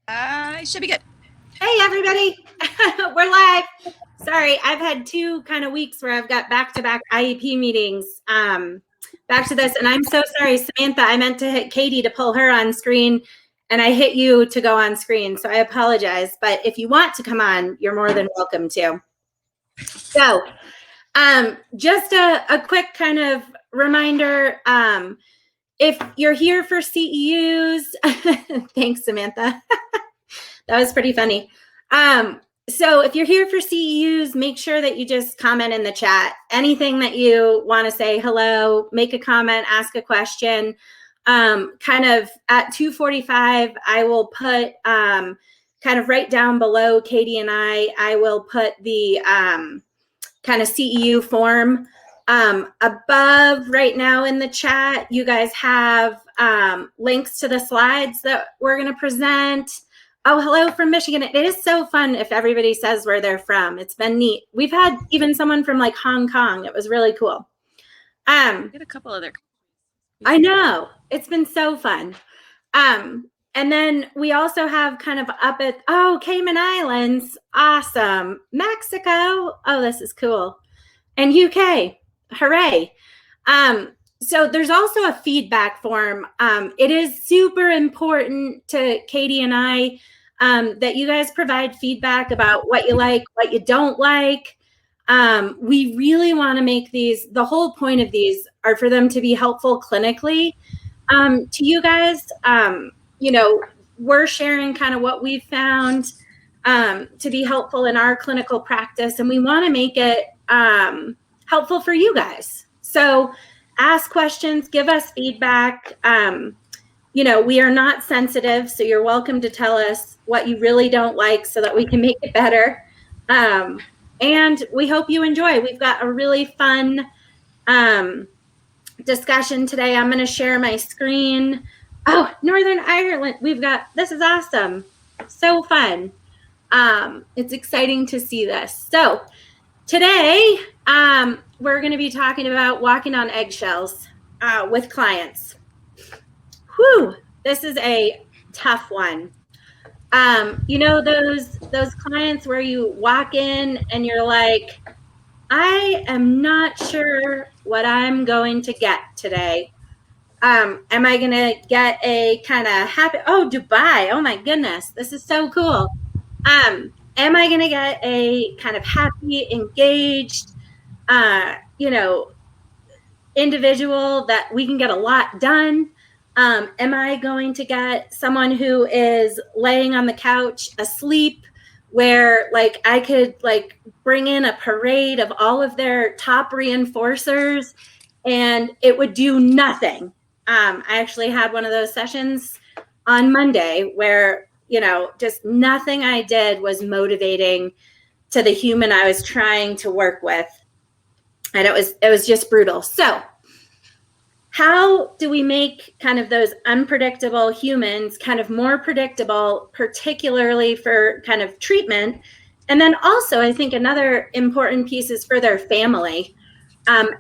It should be good. Hey, everybody. We're live. Sorry, I've had two kind of weeks where I've got back-to-back IEP meetings. Back to this, and I'm so sorry, Samantha. I meant to hit Katy to pull her on screen, and I hit you to go on screen, so I apologize. But if you want to come on, you're more than welcome to. So, just a quick kind of reminder. If you're here for CEUs, thanks, Samantha. That was pretty funny. So if you're here for CEUs, make sure that you just comment in the chat. Anything that you want to say, hello, make a comment, ask a question. Kind of at 2:45, I will put kind of right down below Katy and I will put the kind of CEU form. Above right now in the chat, you guys have links to the slides that we're going to present. Oh, hello from Michigan. It is so fun if everybody says where they're from. It's been neat. We've had even someone from like Hong Kong. It was really cool. Get a couple other. I know. It's been so fun. And then we also have kind of up at, Cayman Islands. Awesome. Mexico. Oh, this is cool. And UK. Hooray. So there's also a feedback form. It is super important to Katy and I that you guys provide feedback about what you like, what you don't like. We really want to make these, the whole point of these are for them to be helpful clinically to you guys. We're sharing kind of what we've found to be helpful in our clinical practice, and we want to make it helpful for you guys. So ask questions, give us feedback. We are not sensitive, so you're welcome to tell us what you really don't like so that we can make it better. And we hope you enjoy. We've got a really fun discussion today. I'm going to share my screen. Oh, Northern Ireland. This is awesome. So fun. It's exciting to see this. So today, we're going to be talking about walking on eggshells with clients. Whew, this is a tough one. Those clients where you walk in and you're like, I am not sure what I'm going to get today. Am I going to get a kind of happy, Dubai, oh my goodness, this is so cool. Am I going to get a kind of happy, engaged, individual that we can get a lot done? Am I going to get someone who is laying on the couch asleep where like I could like bring in a parade of all of their top reinforcers and it would do nothing? I actually had one of those sessions on Monday where just nothing I did was motivating to the human I was trying to work with. And it was just brutal. So how do we make kind of those unpredictable humans kind of more predictable, particularly for kind of treatment? And then also, I think another important piece is for their family,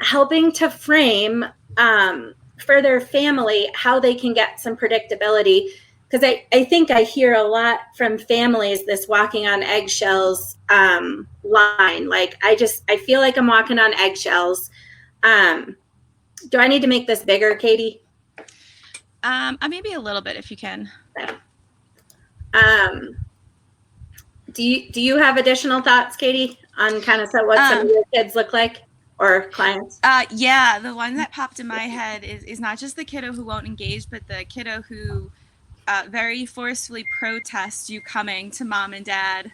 helping to frame for their family how they can get some predictability. Because I think I hear a lot from families, this walking on eggshells line. Like, I feel like I'm walking on eggshells. Do I need to make this bigger, Katy? Maybe a little bit if you can. Do you have additional thoughts, Katy, on kind of what some of your kids look like or clients? Yeah, the one that popped in my head is not just the kiddo who won't engage, but the kiddo who very forcefully protests you coming to mom and dad,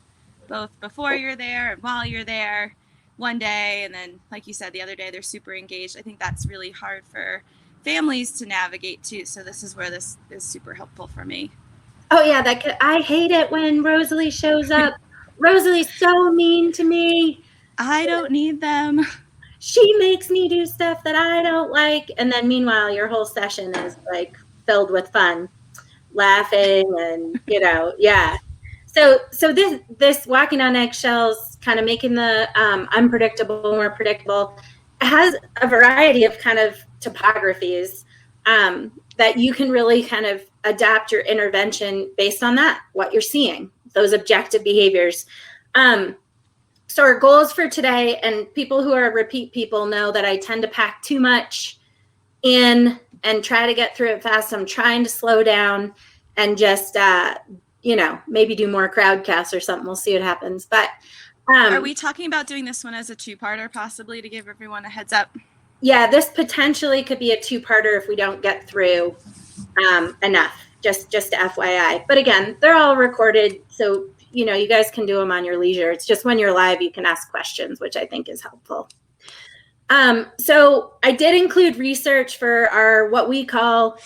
both before you're there and while you're there. One day, and then like you said, the other day they're super engaged. I think that's really hard for families to navigate too, so this is where this is super helpful for me. Oh yeah, I hate it when Rosalie shows up. Rosalie's so mean to me. I don't need them. She makes me do stuff that I don't like, and then meanwhile your whole session is like filled with fun, laughing, and yeah. So this walking on eggshells, kind of making the unpredictable more predictable, has a variety of kind of topographies that you can really kind of adapt your intervention based on that, what you're seeing, those objective behaviors. So our goals for today, and people who are repeat people know that I tend to pack too much in and try to get through it fast. I'm trying to slow down and just, maybe do more crowdcasts or something. We'll see what happens. But are we talking about doing this one as a two-parter possibly to give everyone a heads up? Yeah, this potentially could be a two-parter if we don't get through enough, just FYI. But again, they're all recorded, so you guys can do them on your leisure. It's just when you're live, you can ask questions, which I think is helpful. So I did include research for our what we call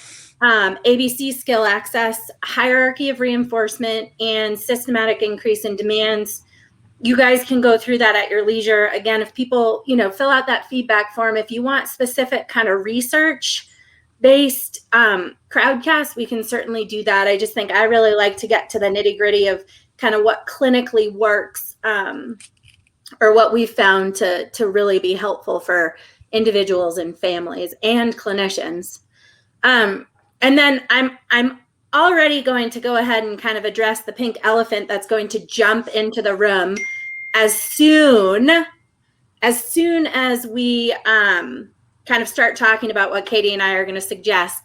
ABC skill access, hierarchy of reinforcement, and systematic increase in demands. You guys can go through that at your leisure. Again, if people, fill out that feedback form, if you want specific kind of research-based crowdcasts, we can certainly do that. I just think I really like to get to the nitty-gritty of kind of what clinically works or what we've found to really be helpful for individuals and families and clinicians. And then I'm already going to go ahead and kind of address the pink elephant that's going to jump into the room as soon as we kind of start talking about what Katie and I are going to suggest.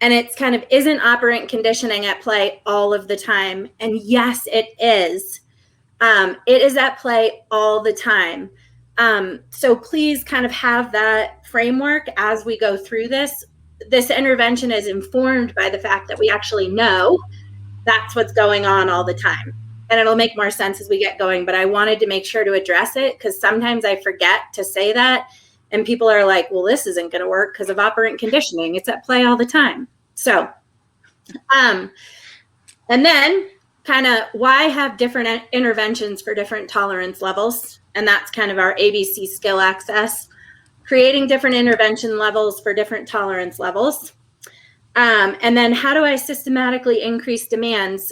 And it's kind of, isn't operant conditioning at play all of the time? And yes, it is. It is at play all the time. So please kind of have that framework as we go through this. This intervention is informed by the fact that we actually know that's what's going on all the time. And it'll make more sense as we get going, but I wanted to make sure to address it because sometimes I forget to say that. And people are like, well, this isn't going to work because of operant conditioning. It's at play all the time. So, and then kind of why have different interventions for different tolerance levels? And that's kind of our ABC skill access. Creating different intervention levels for different tolerance levels. And then how do I systematically increase demands?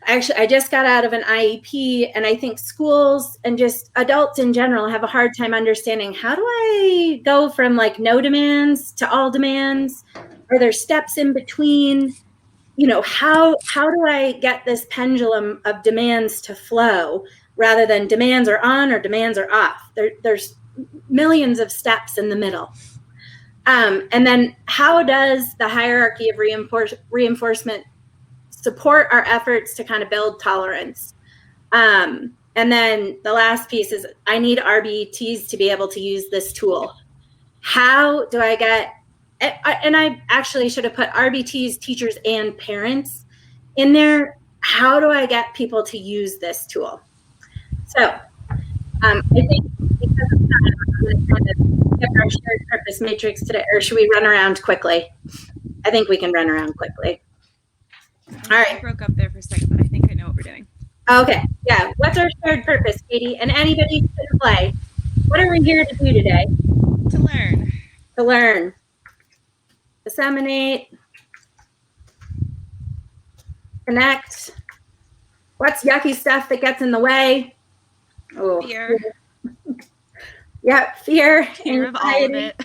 Actually, I just got out of an IEP, and I think schools and just adults in general have a hard time understanding, how do I go from like no demands to all demands? Are there steps in between? How do I get this pendulum of demands to flow rather than demands are on or demands are off? There's millions of steps in the middle. And then how does the hierarchy of reinforcement support our efforts to kind of build tolerance? And then the last piece is I need RBTs to be able to use this tool. How do I get, and I actually should have put RBTs, teachers, and parents in there. How do I get people to use this tool? So I think because of time, I'm going to kind of get our shared purpose matrix today, or should we run around quickly? I think we can run around quickly. All right. I broke up there for a second, but I think I know what we're doing. Okay. Yeah. What's our shared purpose, Katie? And anybody can play. What are we here to do today? To learn. To learn. Disseminate. Connect. What's yucky stuff that gets in the way? Oh. Fear. Yeah, fear. Fear of all of it.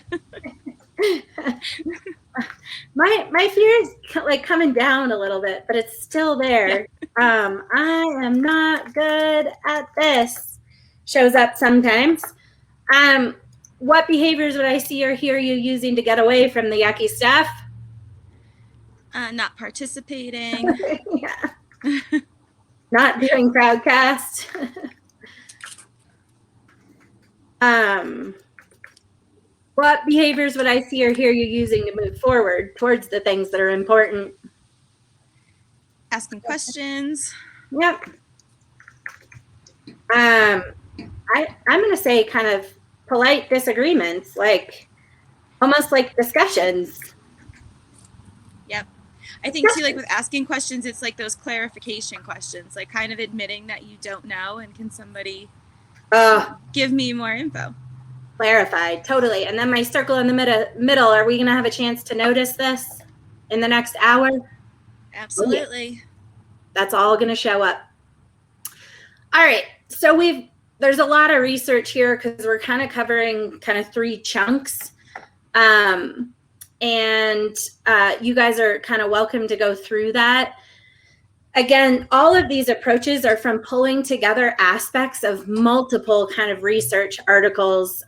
My fear is like coming down a little bit, but it's still there. Yeah. I am not good at this. Shows up sometimes. What behaviors would I see or hear you using to get away from the yucky stuff? Not participating. Yeah. Not doing crowdcast. What behaviors would I see or hear you using to move forward towards the things that are important? Asking questions. Yep. I'm going to say kind of polite disagreements, like almost like discussions. Yep. I think too, like with asking questions, it's like those clarification questions, like kind of admitting that you don't know, and can somebody give me more info? Clarified, totally. And then my circle in the middle, are we going to have a chance to notice this in the next hour? Absolutely. Okay. That's all going to show up. All right. So there's a lot of research here because we're kind of covering kind of three chunks. And and you guys are kind of welcome to go through that. Again, all of these approaches are from pulling together aspects of multiple kind of research articles,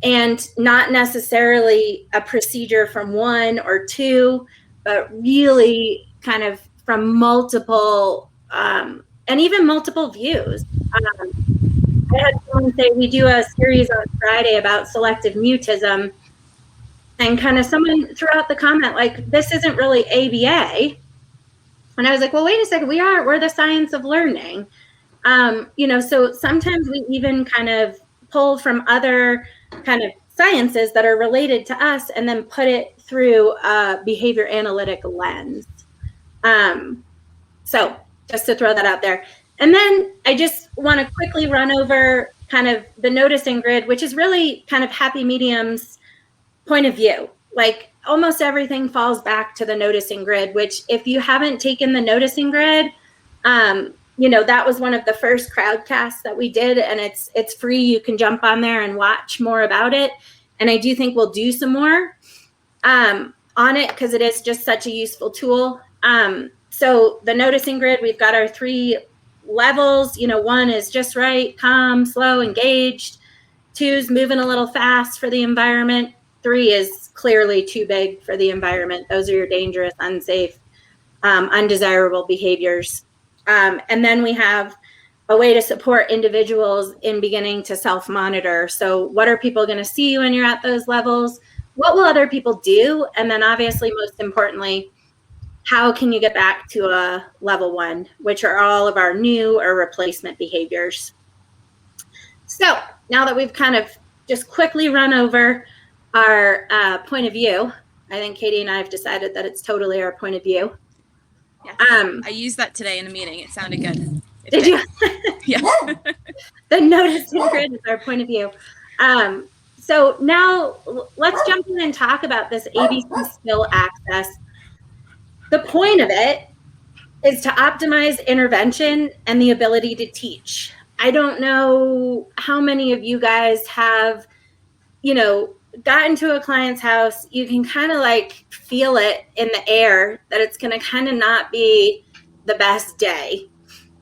and not necessarily a procedure from one or two, but really kind of from multiple, and even multiple views. I had someone say we do a series on Friday about selective mutism, and kind of someone threw out the comment like, this isn't really ABA. And I was like, well, wait a second, we're the science of learning. So sometimes we even kind of pull from other kind of sciences that are related to us and then put it through a behavior analytic lens. So just to throw that out there. And then I just want to quickly run over kind of the noticing grid, which is really kind of happy medium's point of view. Like almost everything falls back to the noticing grid, which if you haven't taken the noticing grid, that was one of the first crowdcasts that we did, and it's free. You can jump on there and watch more about it. And I do think we'll do some more on it because it is just such a useful tool. So the noticing grid, we've got our 3 levels. 1 is just right, calm, slow, engaged. 2 is moving a little fast for the environment. 3 is clearly too big for the environment. Those are your dangerous, unsafe, undesirable behaviors. And then we have a way to support individuals in beginning to self-monitor. So what are people going to see when you're at those levels? What will other people do? And then obviously, most importantly, how can you get back to a level 1, which are all of our new or replacement behaviors. So now that we've kind of just quickly run over our point of view, I think Katie and I have decided that it's totally our point of view. Yes. I used that today in a meeting. It sounded good. Did you? Yeah. The noticing grid is our point of view. So now let's jump in and talk about this ABC skill access. The point of it is to optimize intervention and the ability to teach. I don't know how many of you guys have, gotten to a client's house. You can kind of like feel it in the air that it's going to kind of not be the best day,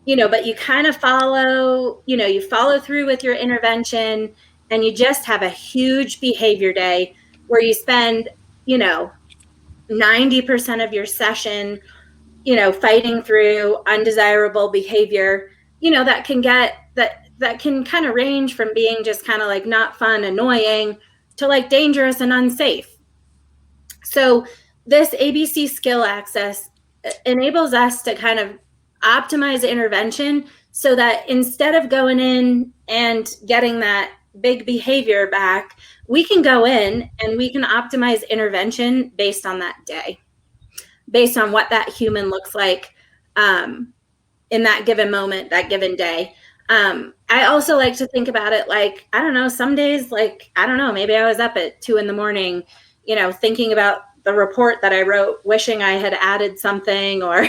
but you kind of follow, you follow through with your intervention, and you just have a huge behavior day where you spend, 90% of your session, fighting through undesirable behavior, that can kind of range from being just kind of like not fun, annoying, to like dangerous and unsafe. So this ABC skill access enables us to kind of optimize intervention so that instead of going in and getting that big behavior back, we can go in and we can optimize intervention based on that day, based on what that human looks like in that given moment, that given day. I also like to think about it like, I don't know, some days, like, I don't know, maybe I was up at 2 a.m, thinking about the report that I wrote, wishing I had added something, or,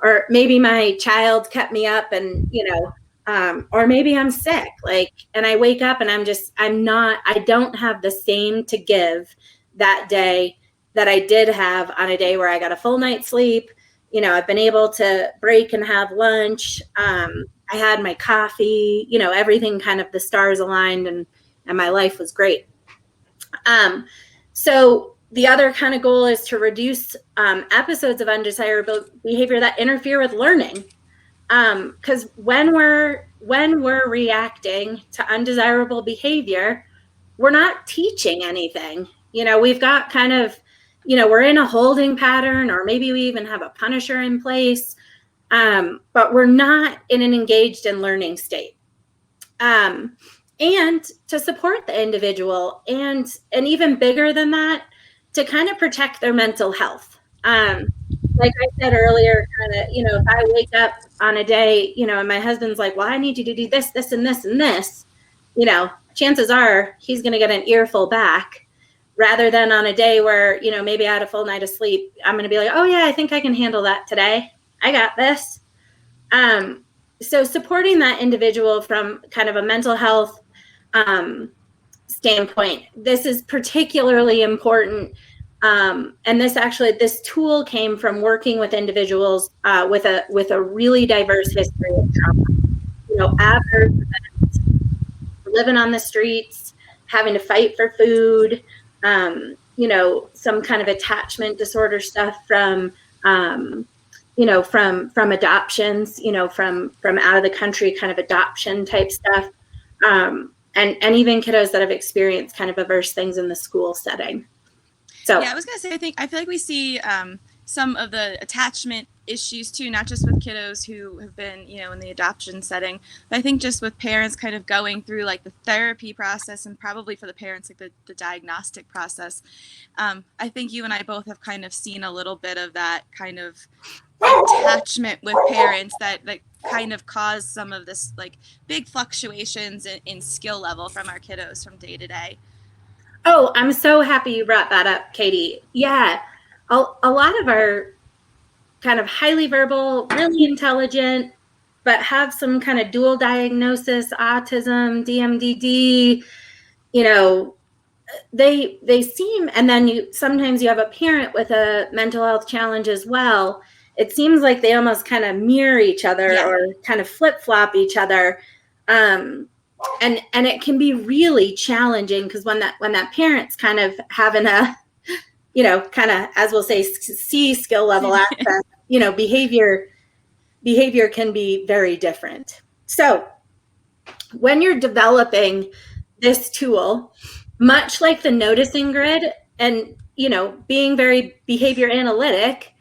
or maybe my child kept me up and, or maybe I'm sick, and I wake up and I don't have the same to give that day that I did have on a day where I got a full night's sleep. I've been able to break and have lunch. I had my coffee, everything kind of the stars aligned, and my life was great. So the other kind of goal is to reduce episodes of undesirable behavior that interfere with learning. Because when we're reacting to undesirable behavior, we're not teaching anything. We've got kind of, we're in a holding pattern, or maybe we even have a punisher in place, but we're not in an engaged and learning state. And to support the individual, and even bigger than that, to kind of protect their mental health. Like I said earlier, kind of, if I wake up on a day, and my husband's like, well, I need you to do this, this, and this, and this, chances are he's going to get an earful back, rather than on a day where, maybe I had a full night of sleep. I'm going to be like, oh yeah, I think I can handle that today. I got this. So supporting that individual from kind of a mental health standpoint, this is particularly important. And this tool came from working with individuals with a really diverse history of trauma. Adverse events, living on the streets, having to fight for food, some kind of attachment disorder stuff from adoptions, from out of the country kind of adoption type stuff. And even kiddos that have experienced kind of adverse things in the school setting. So yeah, I was gonna say, I feel like we see some of the attachment issues too, not just with kiddos who have been, in the adoption setting, but I think just with parents kind of going through like the therapy process, and probably for the parents, like the diagnostic process. I think you and I both have kind of seen a little bit of that kind of attachment with parents that kind of cause some of this like big fluctuations in skill level from our kiddos from day to day. Oh, I'm so happy you brought that up, Katie. Yeah, a lot of our kind of highly verbal, really intelligent, but have some kind of dual diagnosis, autism, DMDD, they seem, and then sometimes you have a parent with a mental health challenge as well. It seems like they almost kind of mirror each other, or kind of flip-flop each other. And it can be really challenging, because when that parent's kind of having a, kind of, as we'll say, C skill level access, behavior can be very different. So when you're developing this tool, much like the noticing grid and, being very behavior analytic,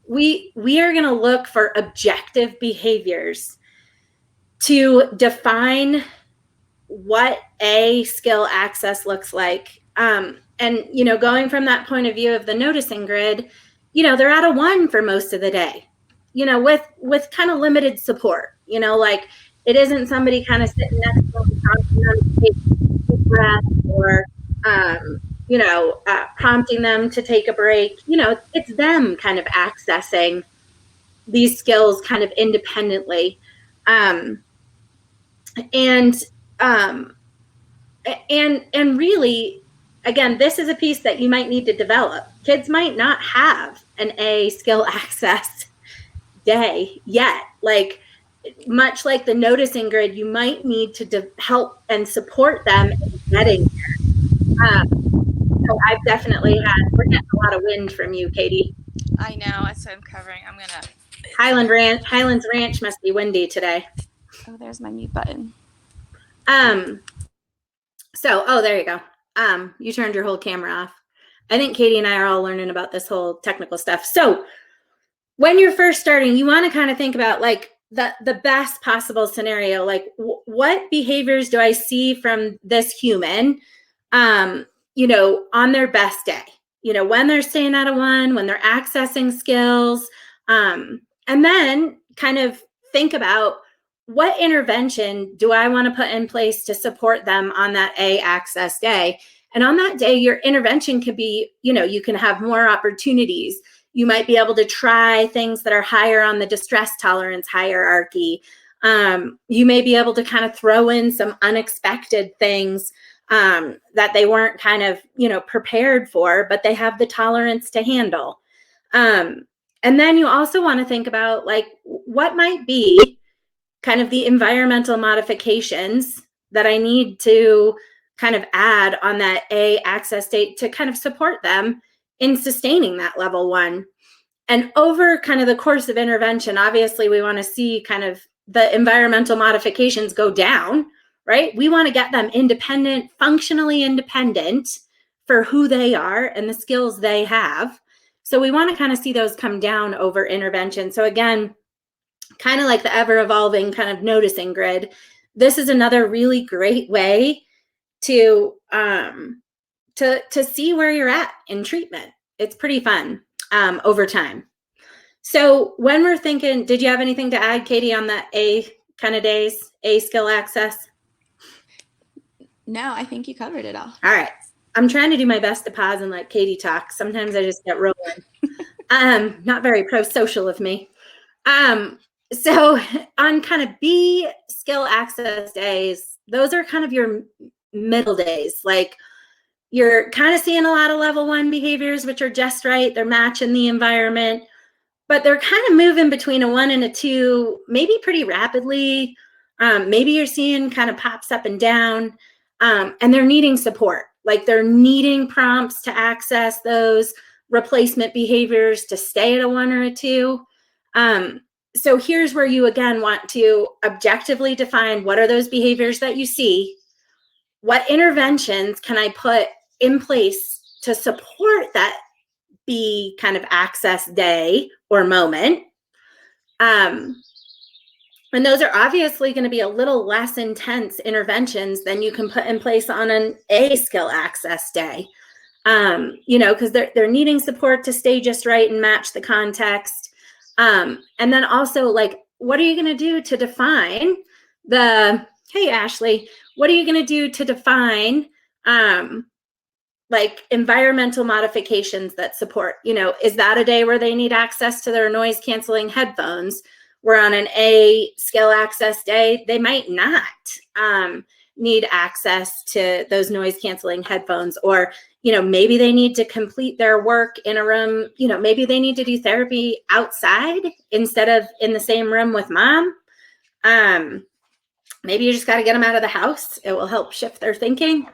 we are going to look for objective behaviors to define what a skill access looks like. And, going from that point of view of the noticing grid, they're at a 1 for most of the day, with kind of limited support, like it isn't somebody kind of sitting next to them, prompting them to take a deep breath, or, prompting them to take a break. It's them kind of accessing these skills kind of independently. And really, again, this is a piece that you might need to develop. Kids might not have an A skill access day yet. Like, much like the noticing grid, you might need to help and support them in getting there. So I've definitely we're getting a lot of wind from you, Katie. I know, that's what I'm covering. I'm gonna. Highlands Ranch must be windy today. Oh, there's my mute button. So, there you go. You turned your whole camera off. I think Katie and I are all learning about this whole technical stuff. So when you're first starting, you want to kind of think about like the best possible scenario, like what behaviors do I see from this human, on their best day, when they're staying at a 1, when they're accessing skills, and then kind of think about what intervention do I want to put in place to support them on that A access day. And on that day, your intervention could be, you can have more opportunities. You might be able to try things that are higher on the distress tolerance hierarchy. You may be able to kind of throw in some unexpected things that they weren't kind of, prepared for, but they have the tolerance to handle. And then you also want to think about like what might be kind of the environmental modifications that I need to kind of add on that A access date to kind of support them in sustaining that level 1. And over kind of the course of intervention, obviously we want to see kind of the environmental modifications go down, right? We want to get them independent, functionally independent for who they are and the skills they have. So we want to kind of see those come down over intervention. So again, kind of like the ever evolving kind of noticing grid, this is another really great way to see where you're at in treatment. It's pretty fun over time. So when we're thinking, did you have anything to add, Katie, on that A kind of days, A skill access? No, I think you covered it all. All right. I'm trying to do my best to pause and let Katie talk. Sometimes I just get rolling. Not very pro-social of me. So on kind of B skill access days, those are kind of your middle days. Like you're kind of seeing a lot of level 1 behaviors, which are just right. They're matching the environment, but they're kind of moving between a 1 and a 2, maybe pretty rapidly. Maybe you're seeing kind of pops up and down, and they're needing support. Like they're needing prompts to access those replacement behaviors to stay at a 1 or a 2. So here's where you again want to objectively define what are those behaviors that you see, what interventions can I put in place to support that B kind of access day or moment. And those are obviously going to be a little less intense interventions than you can put in place on an A skill access day. Because they're needing support to stay just right and match the context. And then also, like, what are you going to do to define hey, Ashley, what are you going to do to define like environmental modifications that support, is that a day where they need access to their noise canceling headphones? Where on an A skill access day, they might not need access to those noise canceling headphones, or, maybe they need to complete their work in a room, maybe they need to do therapy outside instead of in the same room with mom. Maybe you just got to get them out of the house. It will help shift their thinking.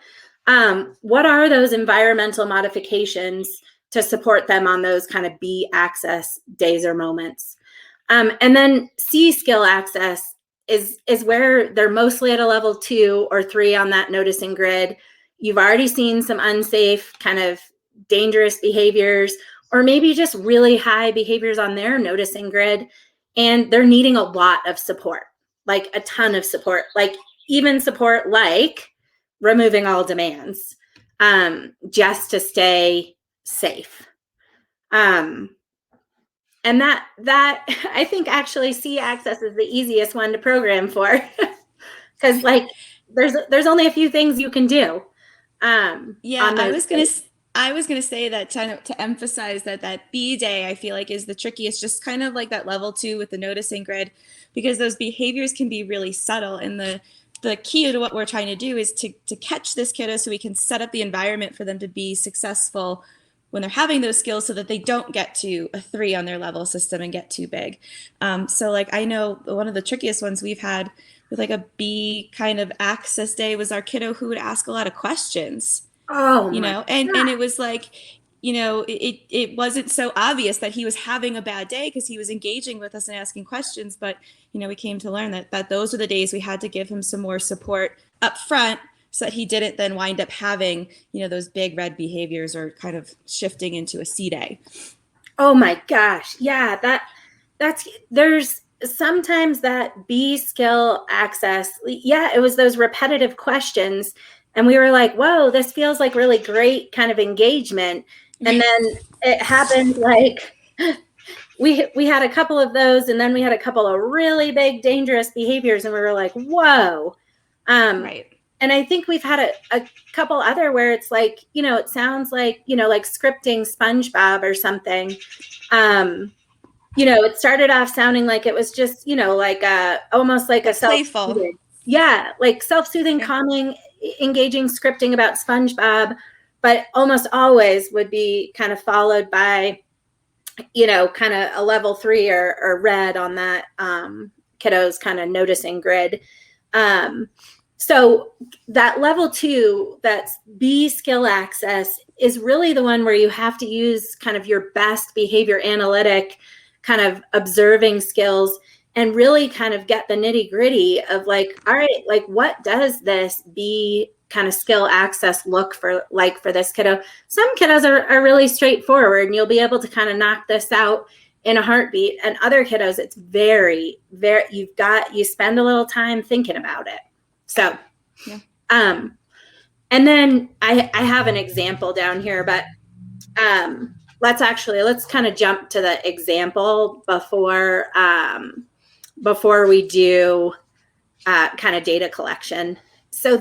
What are those environmental modifications to support them on those kind of B access days or moments? And then C skill access is where they're mostly at a level 2 or 3 on that noticing grid. You've already seen some unsafe, kind of dangerous behaviors, or maybe just really high behaviors on their noticing grid, and they're needing a lot of support, like a ton of support, like even support like removing all demands, just to stay safe. And that I think actually C access is the easiest one to program for, because like there's only a few things you can do. I was gonna say that to emphasize that B day I feel like is the trickiest, just kind of like that level 2 with the noticing grid, because those behaviors can be really subtle, and the key to what we're trying to do is to catch this kiddo so we can set up the environment for them to be successful when they're having those skills, so that they don't get to a 3 on their level system and get too big. So like I know one of the trickiest ones we've had with like a B kind of access day was our kiddo who would ask a lot of questions. Oh, and it was like, it wasn't so obvious that he was having a bad day because he was engaging with us and asking questions. But, we came to learn that those are the days we had to give him some more support up front, so that he didn't then wind up having, those big red behaviors or kind of shifting into a C day. Oh my gosh. Yeah, there's sometimes that B skill access. Yeah, it was those repetitive questions. And we were like, whoa, this feels like really great kind of engagement. And then it happened like we had a couple of those, and then we had a couple of really big dangerous behaviors, and we were like, whoa. Right. And I think we've had a couple other where it's like, it sounds like, like scripting SpongeBob or something. It started off sounding like it was just, like almost like a playful. Yeah, like self-soothing, calming, engaging scripting about SpongeBob, but almost always would be kind of followed by, kind of a level 3 or red on that kiddo's kind of noticing grid. So that level 2, that's B skill access, is really the one where you have to use kind of your best behavior analytic kind of observing skills and really kind of get the nitty gritty of like, all right, like what does this B kind of skill access look for this kiddo? Some kiddos are really straightforward, and you'll be able to kind of knock this out in a heartbeat. And other kiddos, it's very, very, you spend a little time thinking about it. So, yeah. And then I have an example down here, but let's kind of jump to the example before we do kind of data collection. So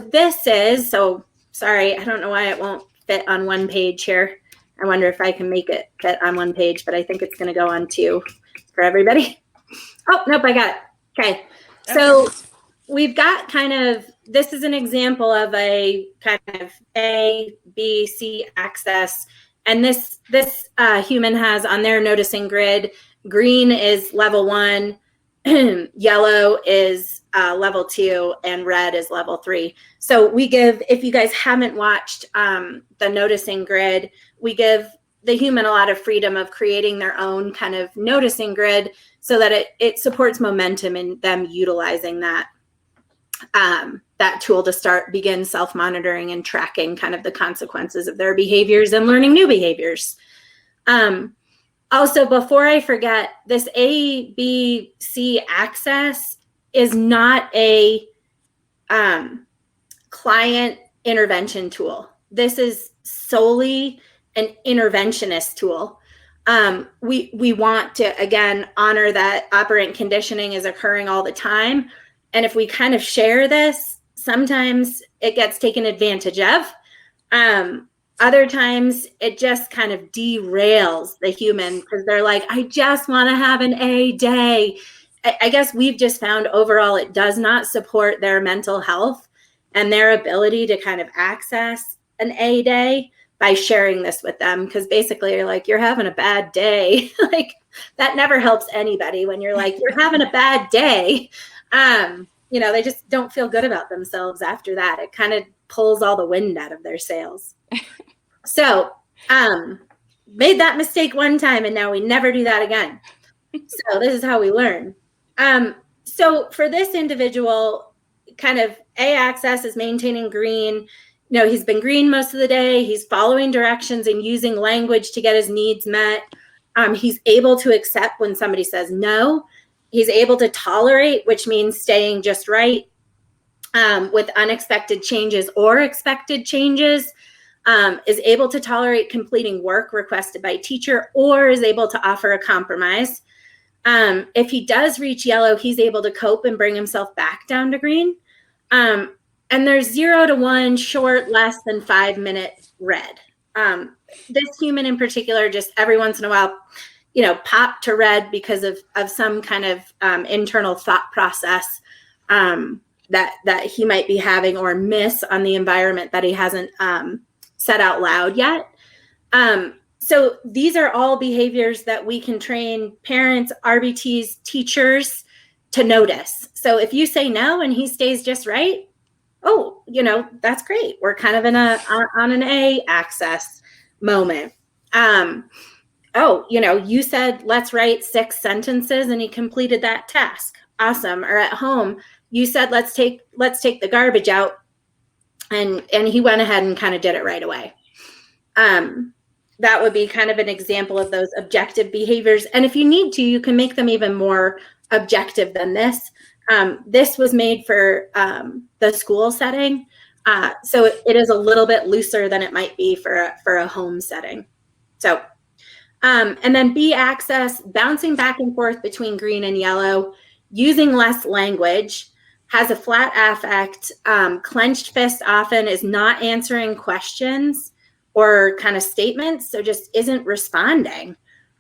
sorry, I don't know why it won't fit on one page here. I wonder if I can make it fit on one page, but I think it's going to go on 2 for everybody. Oh, nope, I got it. Okay. So we've got kind of this is an example of a kind of A, B, C axis. And this human has on their noticing grid, green is level 1, yellow is level 2, and red is level 3. So we give, if you guys haven't watched the noticing grid, we give the human a lot of freedom of creating their own kind of noticing grid so that it supports momentum in them utilizing that tool to begin self-monitoring and tracking kind of the consequences of their behaviors and learning new behaviors. Also, before I forget, this A, B, C access is not a client intervention tool. This is solely an interventionist tool. We want to, again, honor that operant conditioning is occurring all the time. And if we kind of share this, sometimes it gets taken advantage of. Other times it just kind of derails the human because they're like, I just want to have an A day. I guess we've just found overall it does not support their mental health and their ability to kind of access an A day by sharing this with them. Because basically you're like, you're having a bad day. Like that never helps anybody when you're like, you're having a bad day. They just don't feel good about themselves after that. It kind of pulls all the wind out of their sails. So, made that mistake one time and now we never do that again. So this is how we learn. So for this individual, kind of A access is maintaining green. He's been green most of the day. He's following directions and using language to get his needs met. He's able to accept when somebody says no. He's able to tolerate, which means staying just right with unexpected changes or expected changes. Is able to tolerate completing work requested by teacher or is able to offer a compromise. If he does reach yellow, he's able to cope and bring himself back down to green. And there's 0 to 1, short, less than 5 minute red. This human in particular, just every once in a while, pop to red because of some kind of internal thought process that he might be having or miss on the environment that he hasn't said out loud yet. So these are all behaviors that we can train parents, RBTs, teachers to notice. So if you say no and he stays just right, that's great. We're kind of on an A access moment. You said, let's write 6 sentences and he completed that task. Awesome. Or at home, you said, let's take the garbage out. And he went ahead and kind of did it right away. That would be kind of an example of those objective behaviors. And if you need to, you can make them even more objective than this. This was made for the school setting. So it is a little bit looser than it might be for a home setting. So, and then B access, bouncing back and forth between green and yellow, using less language, has a flat affect, clenched fist often, is not answering questions or kind of statements, so just isn't responding,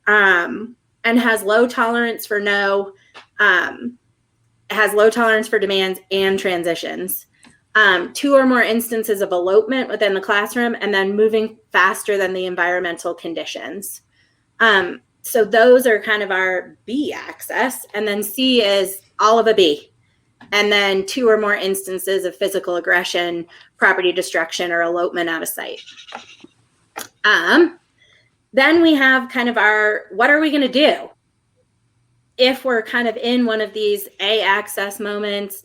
and has low tolerance for no, has low tolerance for demands and transitions. 2 or more instances of elopement within the classroom, and then moving faster than the environmental conditions. So those are kind of our B access, and then C is all of a B. And then 2 or more instances of physical aggression, property destruction, or elopement out of sight. Then we have kind of what are we going to do if we're kind of in one of these A access moments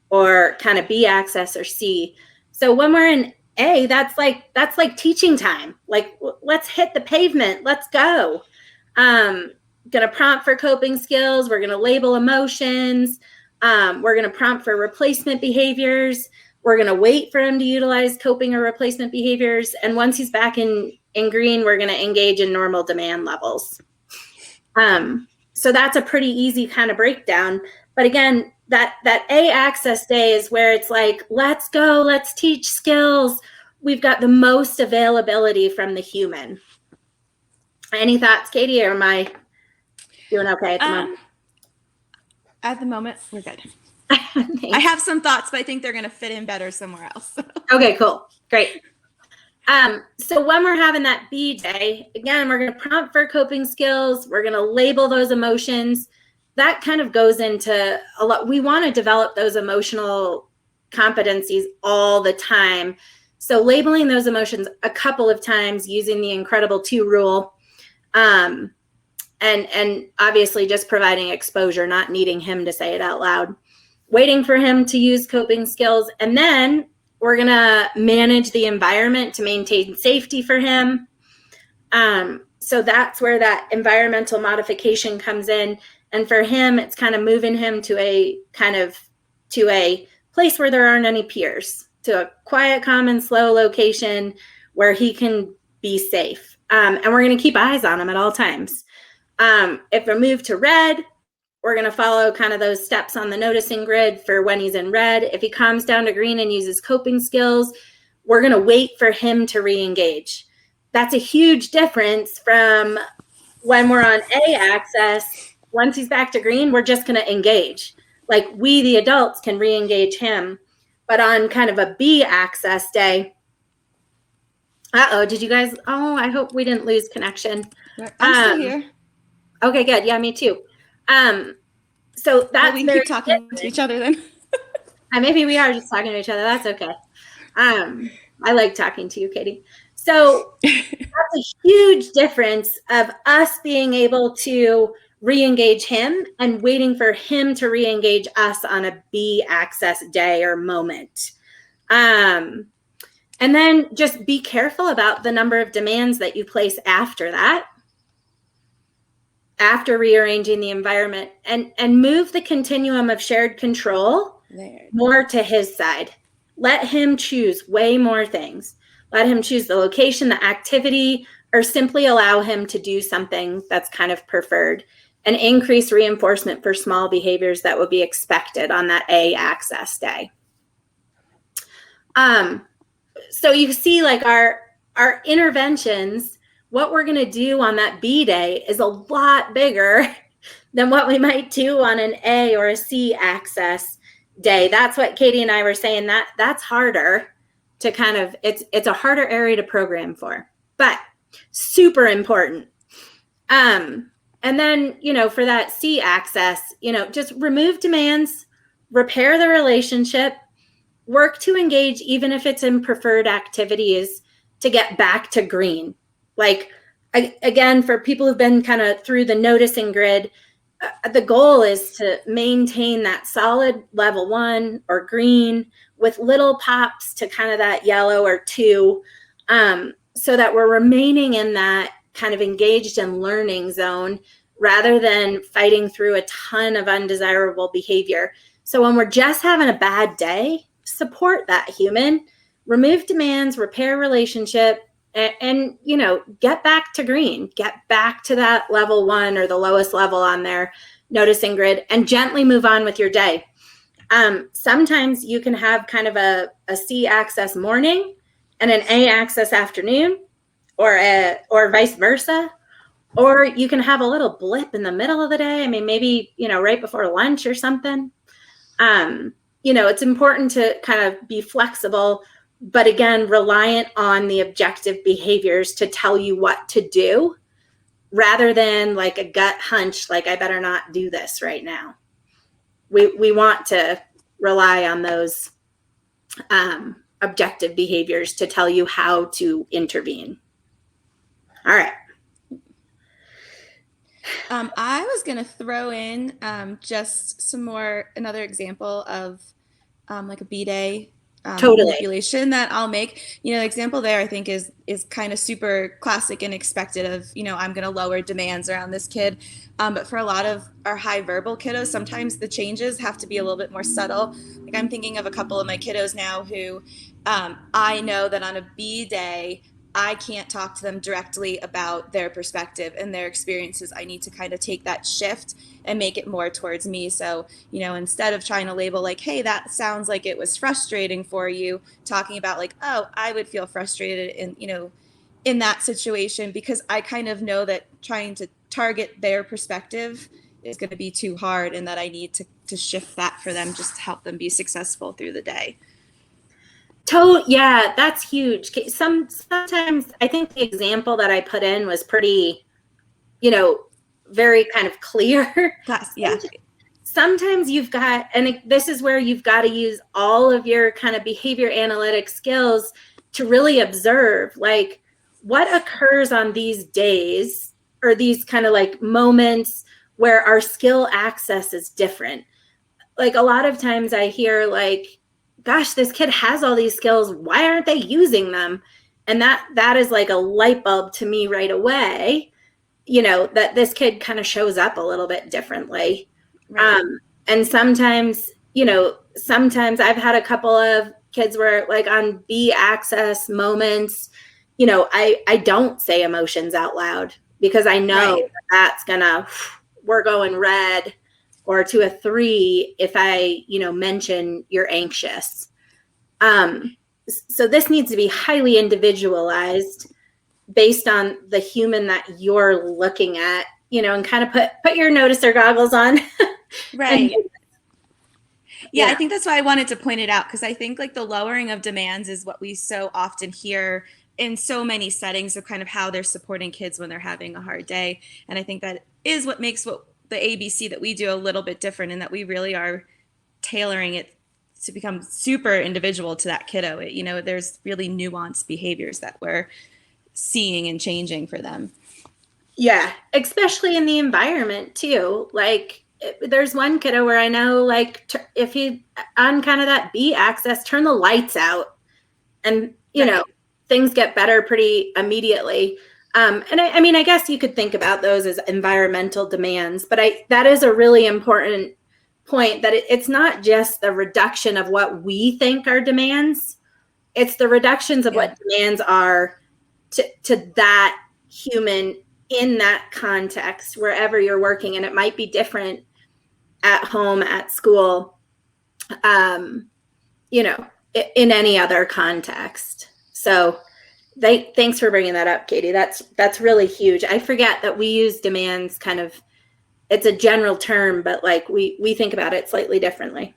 or kind of B access or C? So when we're in A, that's like teaching time. Like, let's hit the pavement. Let's go. Going to prompt for coping skills. We're going to label emotions. We're going to prompt for replacement behaviors. We're going to wait for him to utilize coping or replacement behaviors. And once he's back in green, we're going to engage in normal demand levels. So that's a pretty easy kind of breakdown. But again, that A access day is where it's like, let's go, let's teach skills. We've got the most availability from the human. Any thoughts, Katie, or am I doing okay at the moment? At the moment, we're good. I have some thoughts, but I think they're going to fit in better somewhere else. Okay, cool. Great. So when we're having that B day, again, we're going to prompt for coping skills. We're going to label those emotions. That kind of goes into a lot. We want to develop those emotional competencies all the time. So labeling those emotions a couple of times using the Incredible 2 rule, and obviously just providing exposure, not needing him to say it out loud, waiting for him to use coping skills, and then we're going to manage the environment to maintain safety for him. So that's where that environmental modification comes in. And for him, it's kind of moving him to a place where there aren't any peers, to a quiet, calm, and slow location where he can be safe. And we're going to keep eyes on him at all times. If we move to red, we're going to follow kind of those steps on the noticing grid for when he's in red. If he calms down to green and uses coping skills, we're going to wait for him to re-engage. That's a huge difference from when we're on A axis. Once he's back to green, we're just going to engage. Like we, the adults, can re-engage him. But on kind of a B axis day, did you guys, I hope we didn't lose connection. I'm still here. Okay, good. Yeah, me too. So that's we keep talking to each other then. Maybe we are just talking to each other. That's okay. I like talking to you, Katie. So that's a huge difference of us being able to re-engage him and waiting for him to re-engage us on a B access day or moment. And then just be careful about the number of demands that you place after that, after rearranging the environment, and move the continuum of shared control more to his side. Let him choose way more things. Let him choose the location, the activity, or simply allow him to do something that's kind of preferred, and increase reinforcement for small behaviors that would be expected on that A access day. So you see, like our interventions, what we're going to do on that B day is a lot bigger than what we might do on an A or a C access day. That's what Katie and I were saying, that's harder to kind of, it's a harder area to program for, but super important. And then, for that C access, just remove demands, repair the relationship, work to engage, even if it's in preferred activities, to get back to green. Like, again, for people who've been kind of through the noticing grid, the goal is to maintain that solid level 1 or green with little pops to kind of that yellow or 2, so that we're remaining in that kind of engaged and learning zone rather than fighting through a ton of undesirable behavior. So when we're just having a bad day, support that human, remove demands, repair relationship, and get back to green, get back to that level 1 or the lowest level on their noticing grid, and gently move on with your day. Sometimes you can have kind of a C access morning and an A access afternoon, or vice versa. Or you can have a little blip in the middle of the day. I mean, maybe, right before lunch or something. It's important to kind of be flexible, but again, reliant on the objective behaviors to tell you what to do, rather than like a gut hunch, like I better not do this right now. We want to rely on those objective behaviors to tell you how to intervene. All right. I was going to throw in just another example of like a B-Day manipulation that I'll make. The example there I think is kind of super classic and expected of, I'm going to lower demands around this kid. But for a lot of our high verbal kiddos, sometimes the changes have to be a little bit more subtle. Like I'm thinking of a couple of my kiddos now who I know that on a B day, I can't talk to them directly about their perspective and their experiences. I need to kind of take that shift and make it more towards me. So, instead of trying to label like, hey, that sounds like it was frustrating for you, talking about like, oh, I would feel frustrated in that situation, because I kind of know that trying to target their perspective is going to be too hard, and that I need to shift that for them just to help them be successful through the day. Yeah, that's huge. Sometimes I think the example that I put in was pretty, very kind of clear. Yeah. Sometimes you've got, and this is where you've got to use all of your kind of behavior analytic skills to really observe, like, what occurs on these days or these kind of like moments where our skill access is different. Like, a lot of times I hear like, gosh, this kid has all these skills, why aren't they using them? And that is like a light bulb to me right away, that this kid kind of shows up a little bit differently. Right. And sometimes I've had a couple of kids where, like, on B access moments, I don't say emotions out loud because I know that's gonna, we're going red or to a 3 if I, mention you're anxious. So this needs to be highly individualized based on the human that you're looking at, and kind of put your noticer goggles on. Right. Yeah, I think that's why I wanted to point it out, because I think like the lowering of demands is what we so often hear in so many settings of kind of how they're supporting kids when they're having a hard day. And I think that is what makes the ABC that we do a little bit different, in that we really are tailoring it to become super individual to that kiddo. There's really nuanced behaviors that we're seeing and changing for them. Yeah, especially in the environment too. Like, there's one kiddo where I know, like, if he on kind of that B access, turn the lights out, and things get better pretty immediately. And I mean, I guess you could think about those as environmental demands, but that is a really important point, that it's not just the reduction of what we think are demands, it's the reductions of what demands are to that human in that context, wherever you're working. And it might be different at home, at school, in any other context. So thanks for bringing that up, Katie. That's really huge. I forget that we use demands kind of, it's a general term, but like we think about it slightly differently.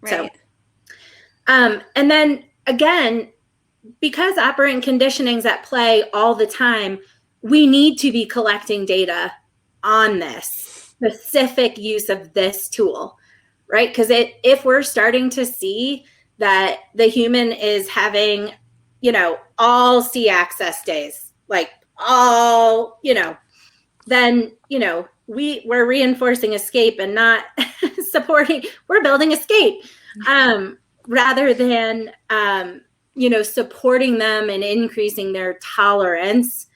Right. So, and then again, because operant conditioning is at play all the time, we need to be collecting data on this specific use of this tool, right? Because if we're starting to see that the human is having, all C access days, like all, then, we're reinforcing escape and not supporting, we're building escape, rather than, supporting them and increasing their tolerance,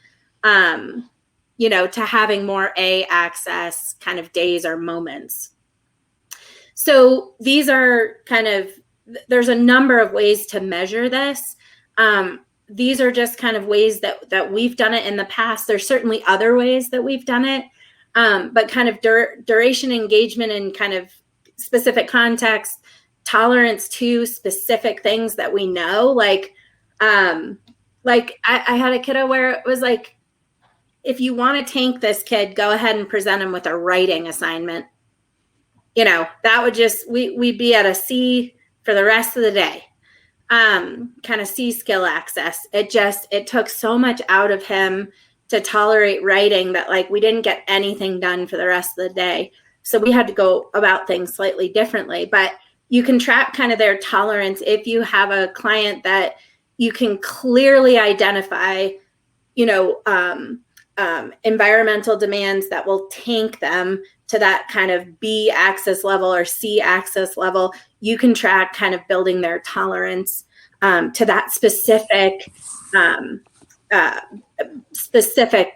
to having more A access kind of days or moments. So these are there's a number of ways to measure this. These are just kind of ways that we've done it in the past. There's certainly other ways that we've done it, but kind of duration, engagement, and kind of specific context, tolerance to specific things that we know. Like I had a kiddo where it was like, if you want to tank this kid, go ahead and present him with a writing assignment. That would just, we'd be at a C for the rest of the day. Kind of C skill access. It took so much out of him to tolerate writing that, like, we didn't get anything done for the rest of the day. So we had to go about things slightly differently. But you can track kind of their tolerance if you have a client that you can clearly identify, environmental demands that will tank them to that kind of B access level or C access level. You can track kind of building their tolerance to that specific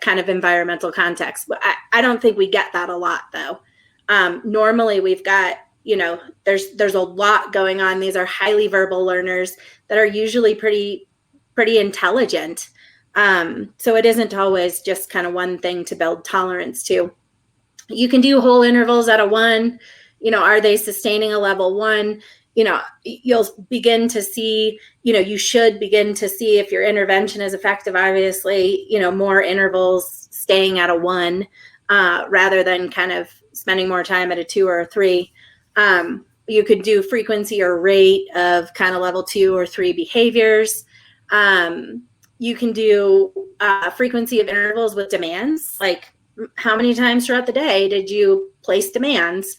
kind of environmental context. But I don't think we get that a lot, though. Normally we've got, there's a lot going on. These are highly verbal learners that are usually pretty intelligent. So it isn't always just kind of one thing to build tolerance to. You can do whole intervals at a 1. Are they sustaining a level 1? You'll begin to see, you should begin to see if your intervention is effective, obviously, more intervals staying at a 1, rather than kind of, spending more time at a 2 or a 3. You could do frequency or rate of kind of level 2 or 3 behaviors. You can do frequency of intervals with demands, like how many times throughout the day did you place demands?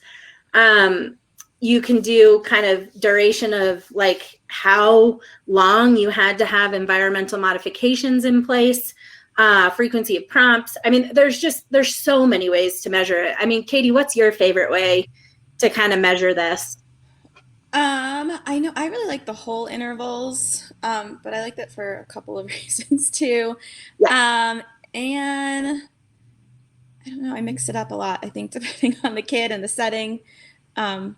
You can do kind of duration of like how long you had to have environmental modifications in place, frequency of prompts. I mean, there's so many ways to measure it. I mean, Katie, what's your favorite way to kind of measure this? I know I really like the whole intervals, but I like that for a couple of reasons too. Yeah. And I don't know, I mix it up a lot, I think, depending on the kid and the setting. Um,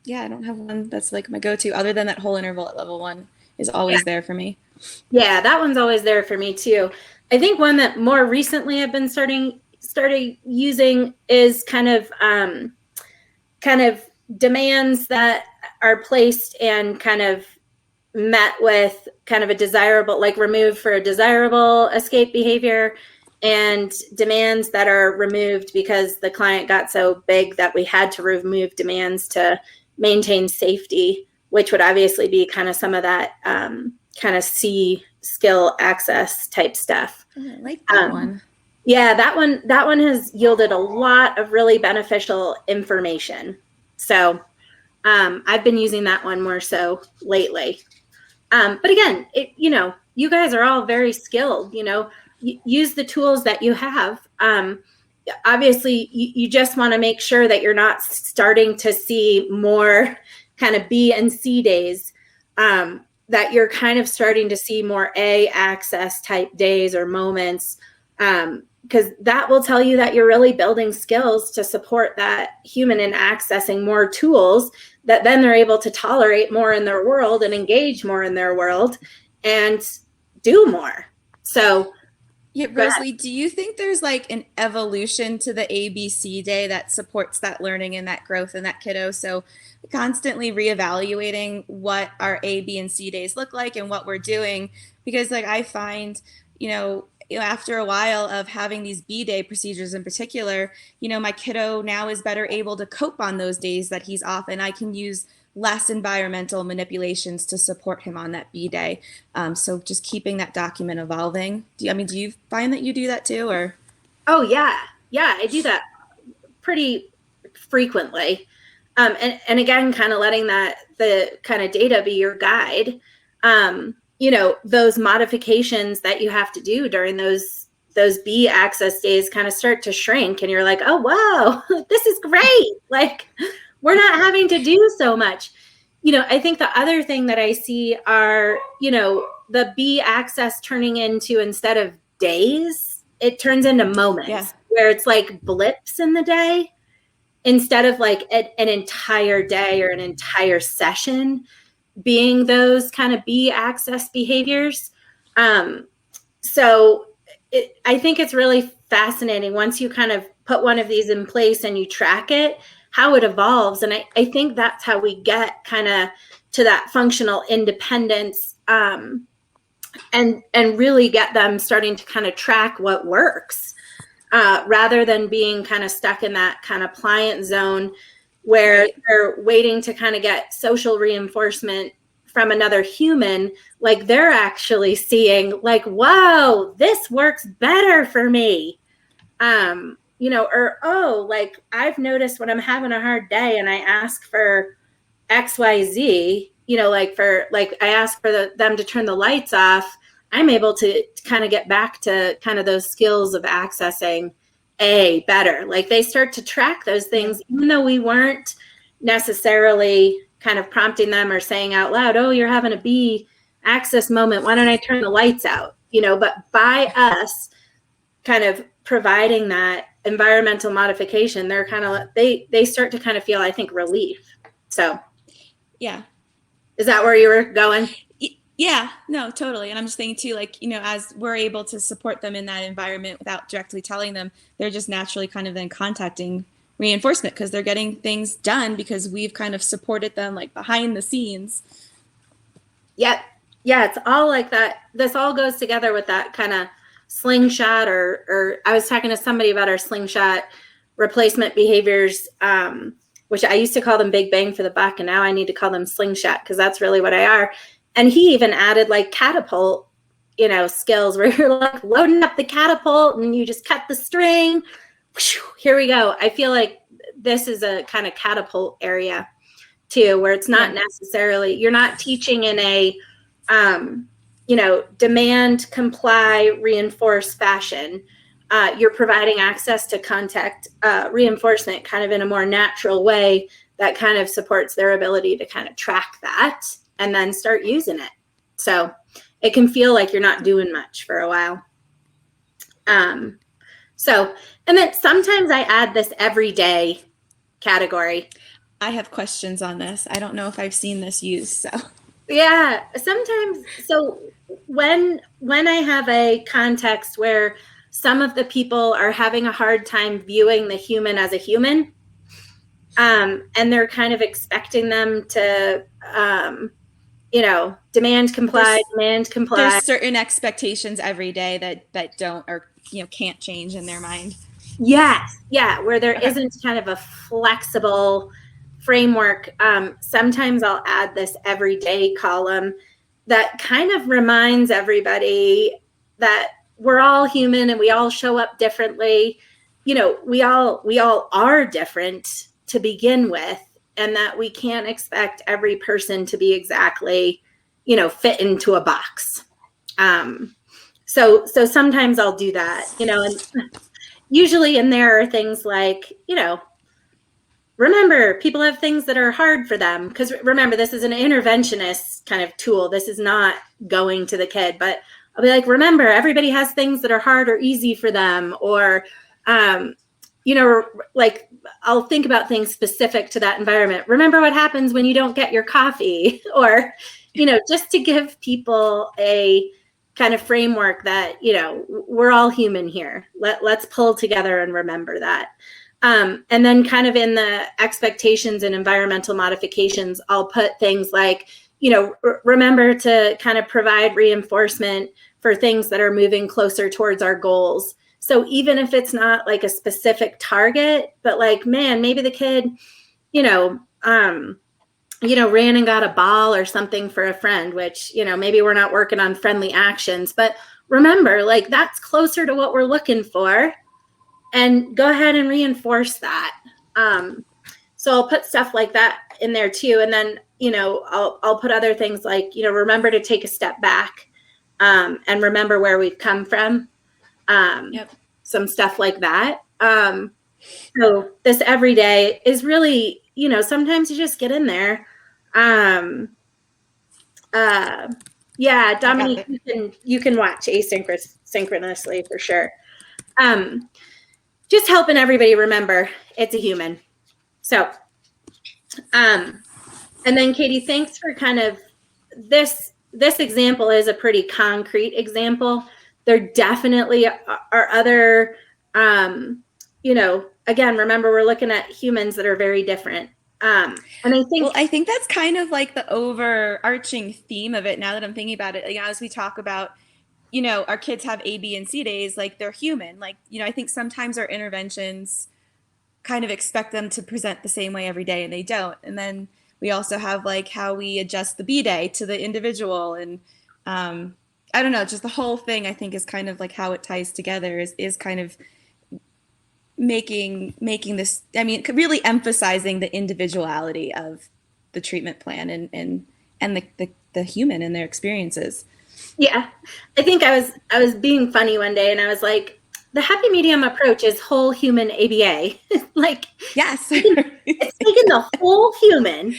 yeah, I don't have one that's like my go-to other than that whole interval at level 1 is always there for me. Yeah, that one's always there for me too. I think one that more recently I've been started using is kind of demands that are placed and kind of met with kind of a desirable, like removed for a desirable escape behavior, and demands that are removed because the client got so big that we had to remove demands to maintain safety, which would obviously be kind of some of that kind of C skill access type stuff. Oh, I like that one. Yeah, that one has yielded a lot of really beneficial information. So I've been using that one more so lately. But again, you guys are all very skilled, use the tools that you have. Obviously, you just want to make sure that you're not starting to see more kind of B and C days, that you're kind of starting to see more A access type days or moments, because that will tell you that you're really building skills to support that human in accessing more tools that then they're able to tolerate more in their world and engage more in their world and do more. So yeah, Rosalie, do you think there's like an evolution to the ABC day that supports that learning and that growth in that kiddo? So constantly reevaluating what our A, B, and C days look like and what we're doing, because like I find, after a while of having these B day procedures in particular, my kiddo now is better able to cope on those days that he's off, and I can use less environmental manipulations to support him on that B day. So just keeping that document evolving. Do you find that you do that too, or? Oh yeah, I do that pretty frequently. And again, kind of letting the kind of data be your guide. Those modifications that you have to do during those B access days kind of start to shrink, and you're like, oh wow, this is great. Like, we're not having to do so much. I think the other thing that I see are, the B access turning into, instead of days, it turns into moments where it's like blips in the day instead of like an entire day or an entire session being those kind of B access behaviors. So I think it's really fascinating once you kind of put one of these in place and you track it, how it evolves. And I think that's how we get kind of to that functional independence, and really get them starting to kind of track what works, rather than being kind of stuck in that kind of pliant zone where they're waiting to kind of get social reinforcement from another human. Like, they're actually seeing like, whoa, this works better for me. Like, I've noticed when I'm having a hard day and I ask for XYZ, I ask for them to turn the lights off, I'm able to kind of get back to kind of those skills of accessing A better. Like, they start to track those things, even though we weren't necessarily kind of prompting them or saying out loud, oh, you're having a B access moment, why don't I turn the lights out? But by us kind of providing that environmental modification, they're kind of, they start to kind of feel, I think, relief. So yeah. Is that where you were going? Yeah, no, totally. And I'm just thinking too, like, as we're able to support them in that environment without directly telling them, they're just naturally kind of then contacting reinforcement because they're getting things done because we've kind of supported them like behind the scenes. Yep. Yeah, it's all like that. This all goes together with that kind of slingshot, or I was talking to somebody about our slingshot replacement behaviors, which I used to call them big bang for the buck, and now I need to call them slingshot, because that's really what I are. And he even added like catapult, skills where you're like loading up the catapult and you just cut the string. Here we go. I feel like this is a kind of catapult area too, where it's not necessarily, you're not teaching in a, demand, comply, reinforce fashion. You're providing access to contact reinforcement kind of in a more natural way that kind of supports their ability to kind of track that and then start using it. So it can feel like you're not doing much for a while. And then sometimes I add this everyday category. I have questions on this. I don't know if I've seen this used, so. Yeah, sometimes. So when I have a context where some of the people are having a hard time viewing the human as a human, and they're kind of expecting them to, demand, comply. There's certain expectations every day that don't or can't change in their mind. Yes, yeah, where there isn't kind of a flexible framework. Sometimes I'll add this everyday column that kind of reminds everybody that we're all human and we all show up differently. We all are different to begin with, and that we can't expect every person to be exactly, fit into a box. So sometimes I'll do that, and usually in there are things like, remember, people have things that are hard for them. Because remember, this is an interventionist kind of tool. This is not going to the kid, but I'll be like, remember, everybody has things that are hard or easy for them. Or, like I'll think about things specific to that environment. Remember what happens when you don't get your coffee, or, just to give people a kind of framework that, we're all human here. Let's pull together and remember that. And then kind of in the expectations and environmental modifications, I'll put things like, remember to kind of provide reinforcement for things that are moving closer towards our goals. So even if it's not like a specific target, but like, man, maybe the kid, ran and got a ball or something for a friend, which, maybe we're not working on friendly actions, but remember, like, that's closer to what we're looking for, and go ahead and reinforce that. So I'll put stuff like that in there too. And then, I'll put other things like, remember to take a step back, and remember where we've come from. Some stuff like that. So this every day is really, sometimes you just get in there. Dominique, you can watch asynchronously for sure. Just helping everybody remember it's a human. So, and then Katie, thanks for kind of this example is a pretty concrete example. There definitely are other, again, remember, we're looking at humans that are very different. And I think that's kind of like the overarching theme of it now that I'm thinking about it. As we talk about, our kids have A, B, and C days, like they're human. Like, I think sometimes our interventions kind of expect them to present the same way every day, and they don't. And then we also have like how we adjust the B day to the individual. And I don't know, just the whole thing I think is kind of like how it ties together is kind of making this, really emphasizing the individuality of the treatment plan and the human and their experiences. Yeah. I think I was being funny one day, and I was like, the happy medium approach is whole human ABA. Like, yes, it's taking the whole human,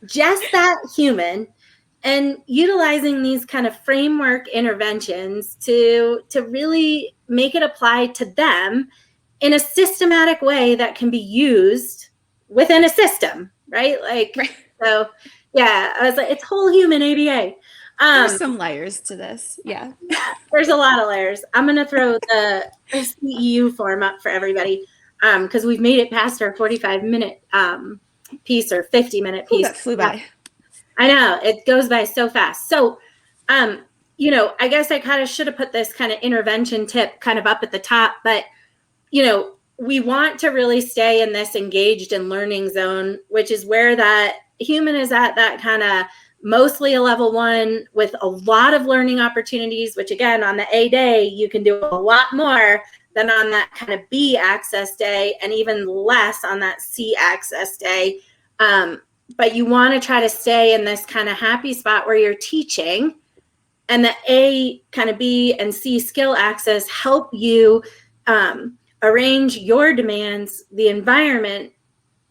just that human, and utilizing these kind of framework interventions to really make it apply to them in a systematic way that can be used within a system, right? Like, right. So yeah, I was like, it's whole human ABA. There's some layers to this. Yeah. There's a lot of layers. I'm going to throw the CEU form up for everybody, because we've made it past our 45-minute piece or 50-minute piece. That flew by. I know, it goes by so fast. So, I guess I kind of should have put this kind of intervention tip kind of up at the top, but, we want to really stay in this engaged and learning zone, which is where that human is at that kind of mostly a level 1 with a lot of learning opportunities, which again, on the A day, you can do a lot more than on that kind of B access day, and even less on that C access day. But you want to try to stay in this kind of happy spot where you're teaching, and the A, kind of B and C skill access help you arrange your demands, the environment,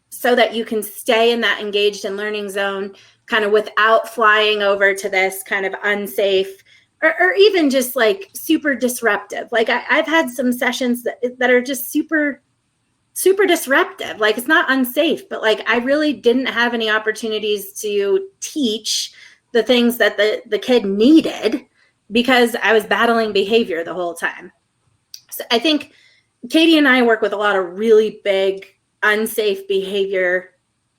so that you can stay in that engaged and learning zone kind of without flying over to this kind of unsafe or even just like super disruptive. Like I've had some sessions that are just super disruptive. Like it's not unsafe, but like I really didn't have any opportunities to teach the things that the kid needed because I was battling behavior the whole time. So I think Katy and I work with a lot of really big unsafe behavior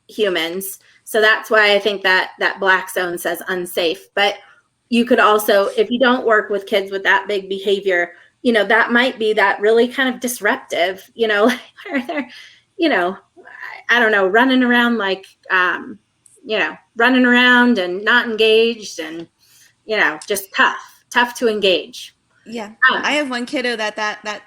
humans. So that's why I think that black zone says unsafe. But you could also, if you don't work with kids with that big behavior, you know, that might be that really kind of disruptive, you know, where they're, you know, I don't know, running around like, you know, running around and not engaged and, you know, just tough to engage. Yeah. I have one kiddo that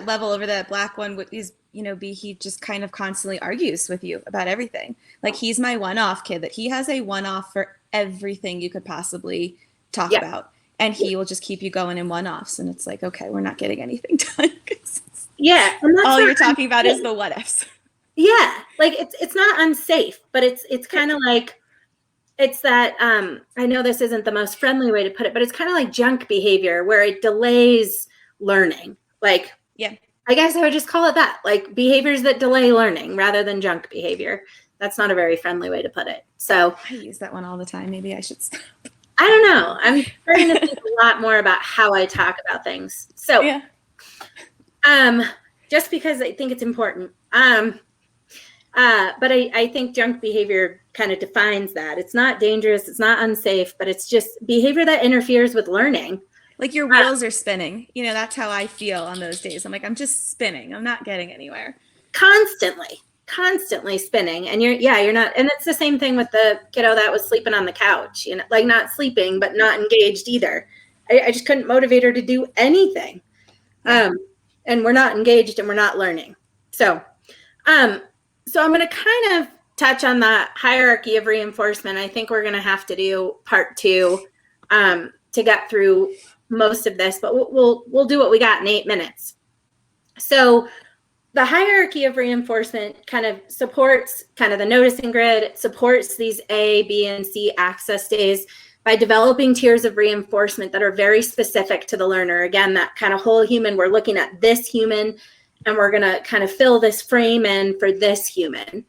level over that black one is, you know, he just kind of constantly argues with you about everything. Like he's my one-off kid, that he has a one-off for everything you could possibly talk about. And he will just keep you going in one-offs. And it's like, okay, we're not getting anything done. Yeah. And that's all you're talking about is the what ifs. Yeah. Like it's not unsafe, but it's kind of like, it's that, I know this isn't the most friendly way to put it, but it's kind of like junk behavior where it delays learning. Like, yeah, I guess I would just call it that, like behaviors that delay learning rather than junk behavior. That's not a very friendly way to put it. So I use that one all the time. Maybe I should stop. I don't know. I'm starting to think a lot more about how I talk about things. So, yeah. Just because I think it's important. But I think junk behavior kind of defines that. It's not dangerous. It's not unsafe, but it's just behavior that interferes with learning. Like your wheels are spinning. You know, that's how I feel on those days. I'm like, I'm just spinning. I'm not getting anywhere. Constantly spinning. And you're not. And it's the same thing with the kiddo that was sleeping on the couch, you know, like not sleeping, but not engaged either. I just couldn't motivate her to do anything. And we're not engaged and we're not learning. So I'm going to kind of touch on the hierarchy of reinforcement. I think we're going to have to do part 2 to get through most of this, but we'll do what we got in 8 minutes. So the hierarchy of reinforcement kind of supports kind of the noticing grid. It supports these A, B, and C access days by developing tiers of reinforcement that are very specific to the learner. Again, that kind of whole human, we're looking at this human and we're going to kind of fill this frame in for this human.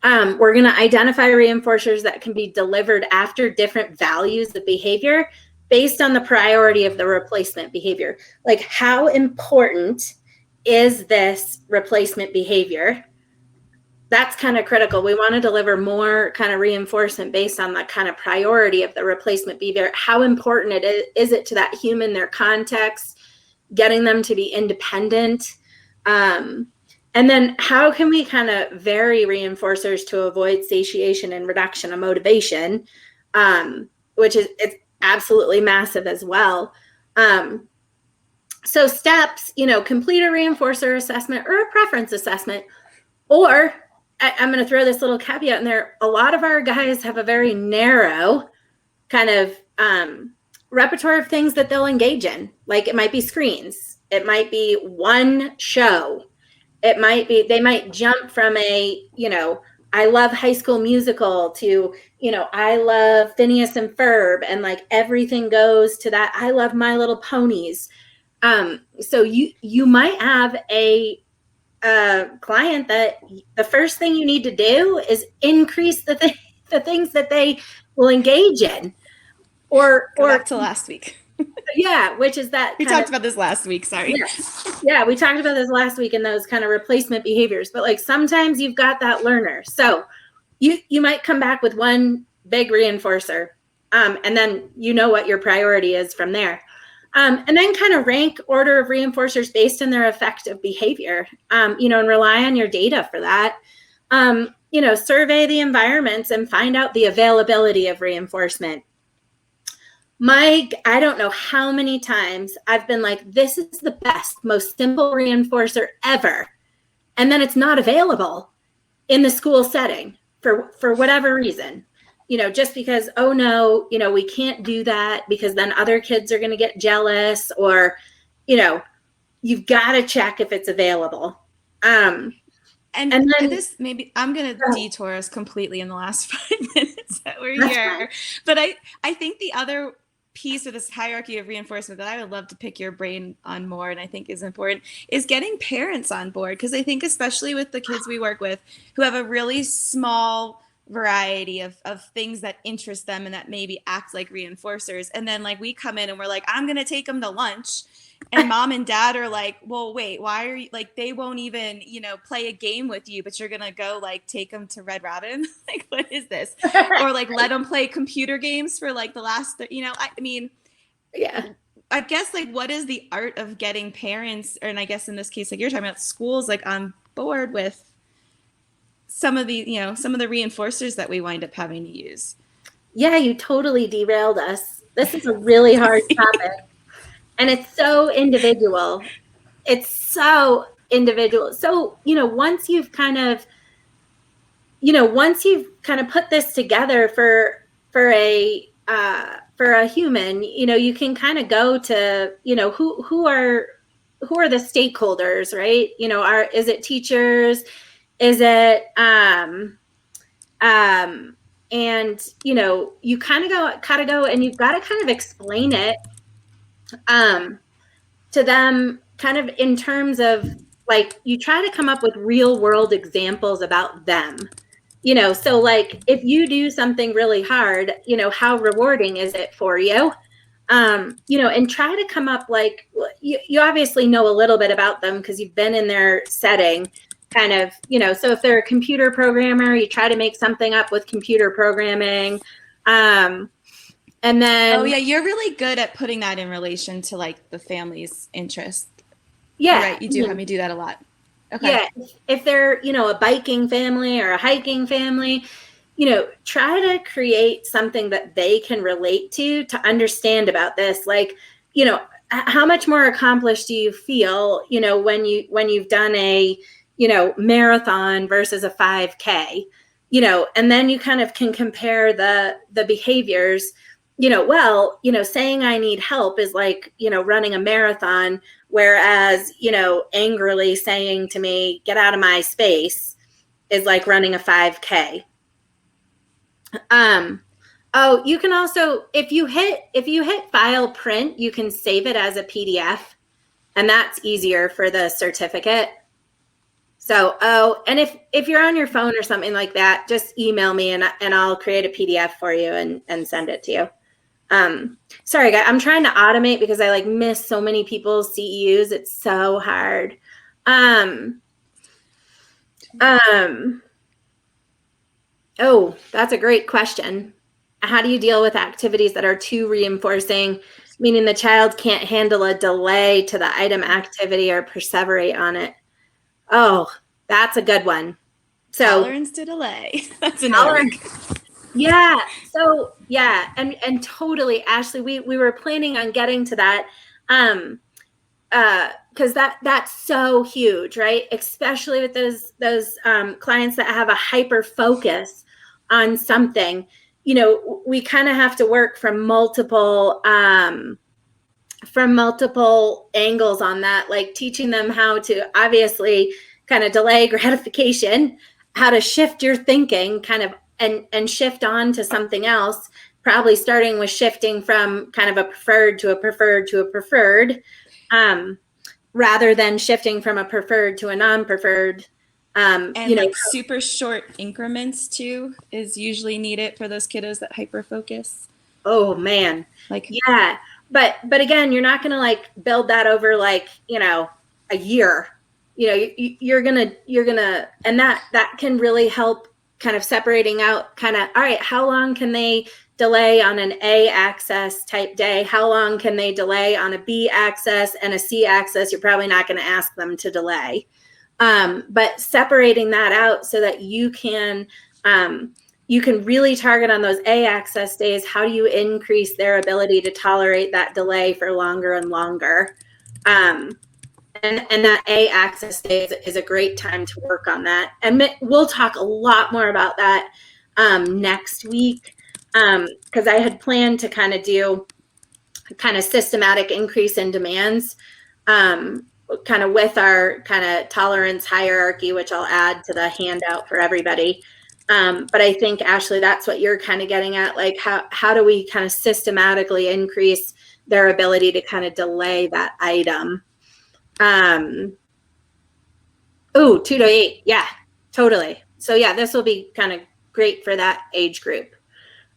We're going to identify reinforcers that can be delivered after different values of behavior based on the priority of the replacement behavior. Like how important is this replacement behavior? That's kind of critical. We want to deliver more kind of reinforcement based on the kind of priority of the replacement behavior. How important is it to that human, their context, getting them to be independent? And then how can we kind of vary reinforcers to avoid satiation and reduction of motivation, which is it's absolutely massive as well. So steps, you know, complete a reinforcer assessment or a preference assessment, or I'm going to throw this little caveat in there. A lot of our guys have a very narrow kind of repertoire of things that they'll engage in. Like it might be screens. It might be one show. It might be, they might jump from a, you know, I love High School Musical to, you know, I love Phineas and Ferb, and like everything goes to that. I love My Little Ponies. So you might have a client that the first thing you need to do is increase the things that they will engage in, or back to last week. Yeah, which is that we talked about this last week. Sorry. Yeah, we talked about this last week in those kind of replacement behaviors. But like sometimes you've got that learner, so you might come back with one big reinforcer, and then you know what your priority is from there. And then kind of rank order of reinforcers based on their effective behavior, and rely on your data for that. Survey the environments and find out the availability of reinforcement. I don't know how many times I've been like, this is the best, most simple reinforcer ever. And then it's not available in the school setting for whatever reason, just because, oh no, we can't do that because then other kids are going to get jealous, or, you've got to check if it's available. And then this, maybe I'm going to detour us completely in the last 5 minutes that we're here. But I think the other piece of this hierarchy of reinforcement that I would love to pick your brain on more, and I think is important, is getting parents on board. Because I think especially with the kids we work with who have a really small variety of things that interest them and that maybe act like reinforcers. And then like we come in and we're like, I'm going to take them to lunch. And mom and dad are like, well, wait, why are you like, they won't even, play a game with you, but you're going to go like take them to Red Robin. Like, what is this? Or like let them play computer games for like the last, yeah. I guess like what is the art of getting parents, and I guess in this case, like you're talking about schools, like on board with some of the reinforcers that we wind up having to use. Yeah, you totally derailed us. This is a really hard topic. And it's so individual. So, once you've kind of put this together for a human, you can kind of go to, who are the stakeholders, right? Is it teachers? Is it, and, you kind of gotta go and you've got to kind of explain it to them kind of in terms of like, you try to come up with real world examples about them, so like if you do something really hard, how rewarding is it for you? And try to come up like, you obviously know a little bit about them because you've been in their setting kind of, so if they're a computer programmer, you try to make something up with computer programming. And then, oh yeah, you're really good at putting that in relation to like the family's interest. Yeah, right. You do have me do that a lot. Okay. Yeah, if they're a biking family or a hiking family, try to create something that they can relate to understand about this. Like, how much more accomplished do you feel, when you've done a marathon versus a 5K, and then you kind of can compare the behaviors. Saying I need help is like, running a marathon, whereas, angrily saying to me, get out of my space is like running a 5K. You can also, if you hit file print, you can save it as a PDF, and that's easier for the certificate. So, and if you're on your phone or something like that, just email me and I'll create a PDF for you and send it to you. Sorry, guys, I'm trying to automate because I like miss so many people's CEUs. It's so hard. Oh, that's a great question. How do you deal with activities that are too reinforcing, meaning the child can't handle a delay to the item activity or perseverate on it? Oh, that's a good one. So tolerance to delay. That's another. Yeah. So yeah, and totally, Ashley, we were planning on getting to that. Because that's so huge, right? Especially with those clients that have a hyper focus on something. We kind of have to work from multiple angles on that, like teaching them how to obviously kind of delay gratification, how to shift your thinking kind of and shift on to something else, probably starting with shifting from kind of a preferred to a preferred to a preferred, rather than shifting from a preferred to a non-preferred. And like super short increments too is usually needed for those kiddos that hyper focus. Oh man. Like, yeah. But again, you're not going to like build that over like, a year, you're going to, and that can really help kind of separating out kind of, all right, how long can they delay on an A axis type day? How long can they delay on a B axis and a C axis? You're probably not going to ask them to delay. But separating that out so that you can really target on those A axis days. How do you increase their ability to tolerate that delay for longer and longer? And that A axis day is a great time to work on that. And we'll talk a lot more about that next week, because I had planned to kind of do kind of systematic increase in demands, kind of with our kind of tolerance hierarchy, which I'll add to the handout for everybody. But I think, Ashley, that's what you're kind of getting at. Like, how do we kind of systematically increase their ability to kind of delay that item? 2 to 8. Yeah, totally. So yeah, this will be kind of great for that age group.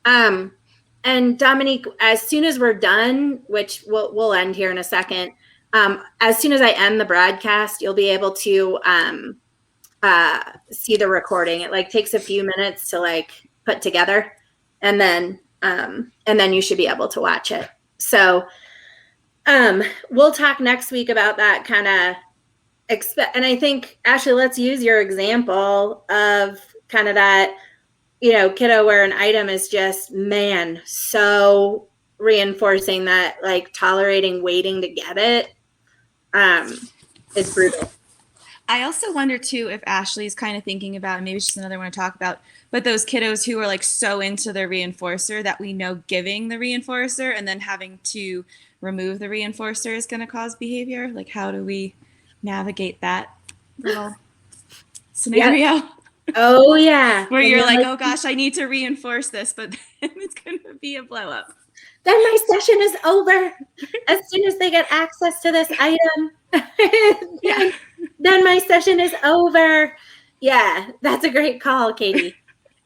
And Dominique, as soon as we're done, which we'll end here in a second, as soon as I end the broadcast, you'll be able to see the recording. It like takes a few minutes to like put together, and then you should be able to watch it. So we'll talk next week about that kind of and I think, Ashley, let's use your example of kind of that, kiddo where an item is just, man, so reinforcing that, like tolerating waiting to get it is brutal. I also wonder too if Ashley's kind of thinking about, and maybe it's just another one to talk about, but those kiddos who are like so into their reinforcer that we know giving the reinforcer and then having to remove the reinforcer is going to cause behavior. Like, how do we navigate that little scenario? Yep. Oh yeah. Where you're like, oh gosh, I need to reinforce this, but then it's going to be a blow up. Then my session is over. As soon as they get access to this item, yeah. Then my session is over. Yeah, that's a great call, Katie.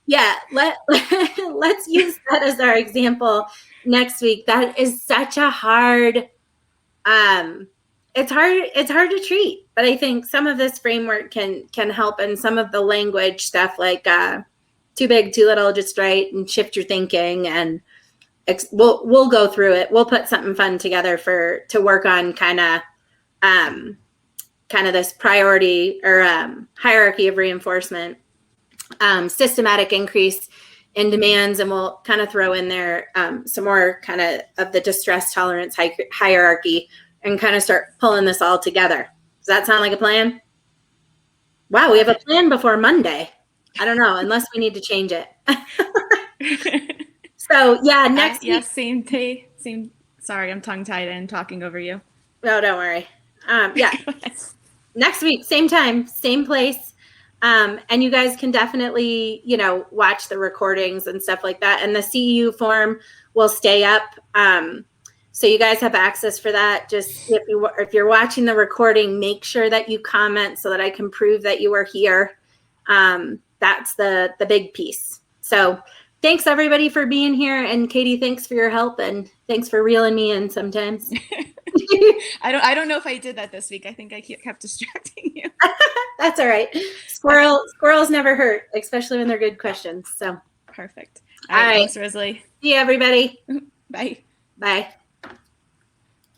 Yeah, let's use that as our example next week. That is such a hard, it's hard to treat, but I think some of this framework can help, and some of the language stuff like too big, too little, just right, and shift your thinking, and we'll go through it. We'll put something fun together to work on kind of this priority or hierarchy of reinforcement, systematic increase in demands, and we'll kind of throw in there some more kind of the distress tolerance hierarchy, and kind of start pulling this all together. Does that sound like a plan? Wow, we have a plan before Monday. I don't know, unless we need to change it. So yeah, next week. Yes, same day, same. Sorry, I'm tongue-tied and talking over you. No, don't worry. Yeah, next week, same time, same place. And you guys can definitely, watch the recordings and stuff like that. And the CEU form will stay up. So you guys have access for that. Just if you're watching the recording, make sure that you comment so that I can prove that you are here. That's the big piece. So thanks everybody for being here. And Katie, thanks for your help, and thanks for reeling me in sometimes. I don't know if I did that this week. I think I kept distracting you. That's all right. Squirrels never hurt, especially when they're good questions. So perfect. All right. Thanks, Rosalie. See you, everybody. Bye. Bye.